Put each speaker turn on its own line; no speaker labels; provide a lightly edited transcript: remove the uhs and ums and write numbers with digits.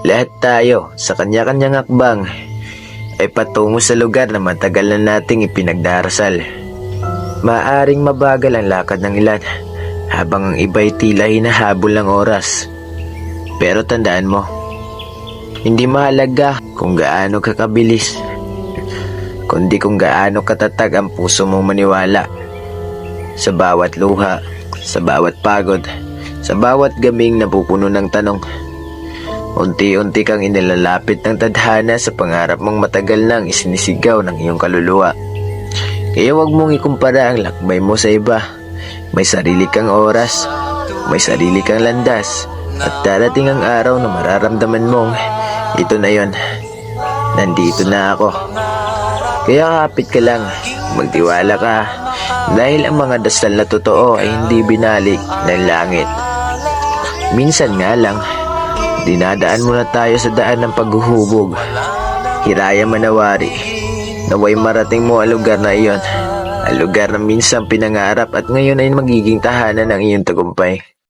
Lahat tayo sa kanya-kanyang hakbang ay patungo sa lugar na matagal na nating ipinagdarasal. Maaring mabagal ang lakad ng ilan habang ang iba'y tila hinahabol ng oras. Pero tandaan mo, hindi mahalaga kung gaano ka kabilis, kundi kung gaano katatag ang puso mong maniwala. Sa bawat luha, sa bawat pagod, sa bawat gabing napupuno ng tanong, unti-unti kang inilalapit ng tadhana sa pangarap mong matagal nang isinisigaw ng iyong kaluluwa. Kaya huwag mong ikumpara ang lakbay mo sa iba. May sarili kang oras, may sarili kang landas, at darating ang araw na mararamdaman mong, ito na yon, nandito na ako. Kaya kapit ka lang, magtiwala ka, dahil ang mga dasal na totoo ay hindi binalik ng langit. Minsan nga lang, dinadaan muna tayo sa daan ng paghuhubog. Hiraya manawari, naway marating mo ang lugar na iyon, ang lugar na minsan pinangarap at ngayon ay magiging tahanan ng iyong tagumpay.